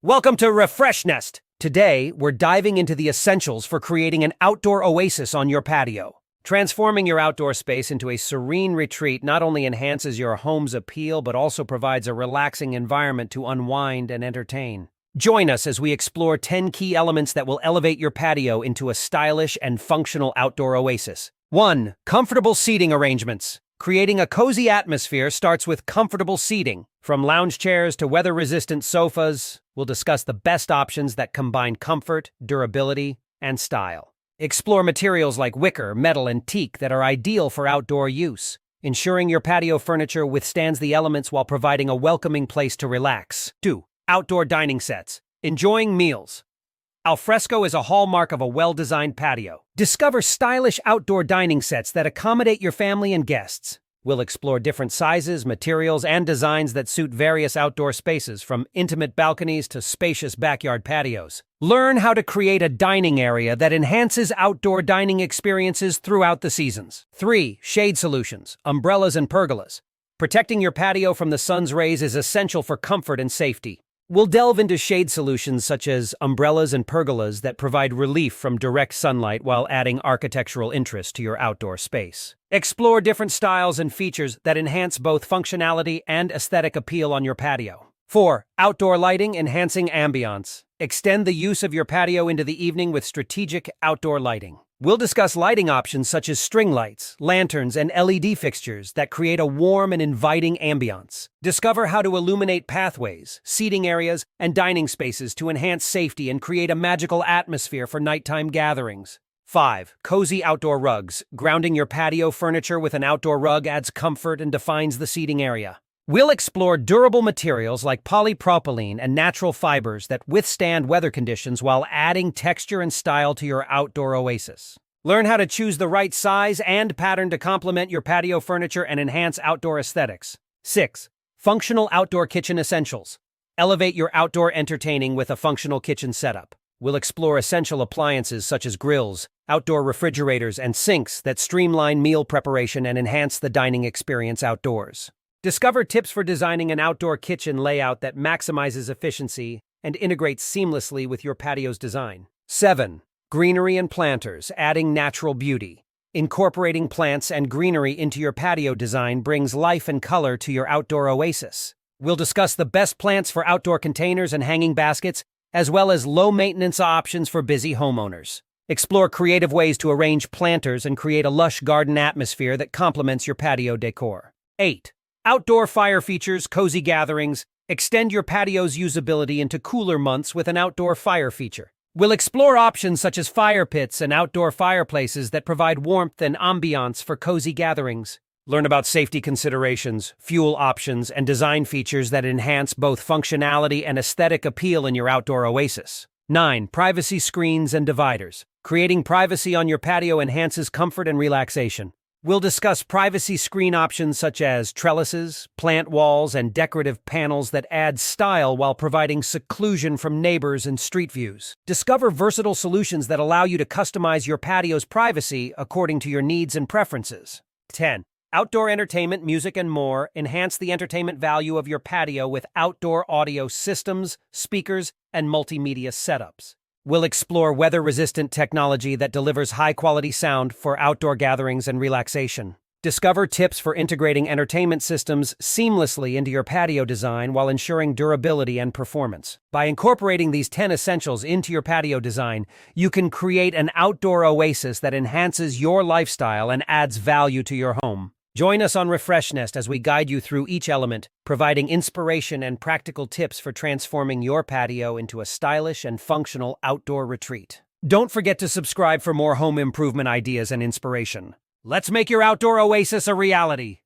Welcome to RefreshNest. Today, we're diving into the essentials for creating an outdoor oasis on your patio. Transforming your outdoor space into a serene retreat not only enhances your home's appeal, but also provides a relaxing environment to unwind and entertain. Join us as we explore 10 key elements that will elevate your patio into a stylish and functional outdoor oasis. 1. Comfortable seating arrangements. Creating a cozy atmosphere starts with comfortable seating. From lounge chairs to weather-resistant sofas, we'll discuss the best options that combine comfort, durability, and style. Explore materials like wicker, metal, and teak that are ideal for outdoor use, ensuring your patio furniture withstands the elements while providing a welcoming place to relax. 2. Outdoor dining sets. Enjoying meals. Alfresco is a hallmark of a well-designed patio. Discover stylish outdoor dining sets that accommodate your family and guests. We'll explore different sizes, materials, and designs that suit various outdoor spaces, from intimate balconies to spacious backyard patios. Learn how to create a dining area that enhances outdoor dining experiences throughout the seasons. 3. Shade solutions, umbrellas and pergolas. Protecting your patio from the sun's rays is essential for comfort and safety. We'll delve into shade solutions such as umbrellas and pergolas that provide relief from direct sunlight while adding architectural interest to your outdoor space. Explore different styles and features that enhance both functionality and aesthetic appeal on your patio. 4. Outdoor lighting, enhancing ambiance. Extend the use of your patio into the evening with strategic outdoor lighting. We'll discuss lighting options such as string lights, lanterns, and LED fixtures that create a warm and inviting ambiance. Discover how to illuminate pathways, seating areas, and dining spaces to enhance safety and create a magical atmosphere for nighttime gatherings. 5. Cozy outdoor rugs. Grounding your patio furniture with an outdoor rug adds comfort and defines the seating area. We'll explore durable materials like polypropylene and natural fibers that withstand weather conditions while adding texture and style to your outdoor oasis. Learn how to choose the right size and pattern to complement your patio furniture and enhance outdoor aesthetics. 6. Functional outdoor kitchen essentials. Elevate your outdoor entertaining with a functional kitchen setup. We'll explore essential appliances such as grills, outdoor refrigerators, and sinks that streamline meal preparation and enhance the dining experience outdoors. Discover tips for designing an outdoor kitchen layout that maximizes efficiency and integrates seamlessly with your patio's design. 7. Greenery and planters, adding natural beauty. Incorporating plants and greenery into your patio design brings life and color to your outdoor oasis. We'll discuss the best plants for outdoor containers and hanging baskets, as well as low-maintenance options for busy homeowners. Explore creative ways to arrange planters and create a lush garden atmosphere that complements your patio decor. 8. Outdoor fire features, cozy gatherings. Extend your patio's usability into cooler months with an outdoor fire feature. We'll explore options such as fire pits and outdoor fireplaces that provide warmth and ambiance for cozy gatherings. Learn about safety considerations, fuel options, and design features that enhance both functionality and aesthetic appeal in your outdoor oasis. 9. Privacy screens and dividers. Creating privacy on your patio enhances comfort and relaxation. We'll discuss privacy screen options such as trellises, plant walls, and decorative panels that add style while providing seclusion from neighbors and street views. Discover versatile solutions that allow you to customize your patio's privacy according to your needs and preferences. 10. Outdoor entertainment, music, and more. Enhance the entertainment value of your patio with outdoor audio systems, speakers, and multimedia setups. We'll explore weather-resistant technology that delivers high-quality sound for outdoor gatherings and relaxation. Discover tips for integrating entertainment systems seamlessly into your patio design while ensuring durability and performance. By incorporating these 10 essentials into your patio design, you can create an outdoor oasis that enhances your lifestyle and adds value to your home. Join us on RefreshNest as we guide you through each element, providing inspiration and practical tips for transforming your patio into a stylish and functional outdoor retreat. Don't forget to subscribe for more home improvement ideas and inspiration. Let's make your outdoor oasis a reality.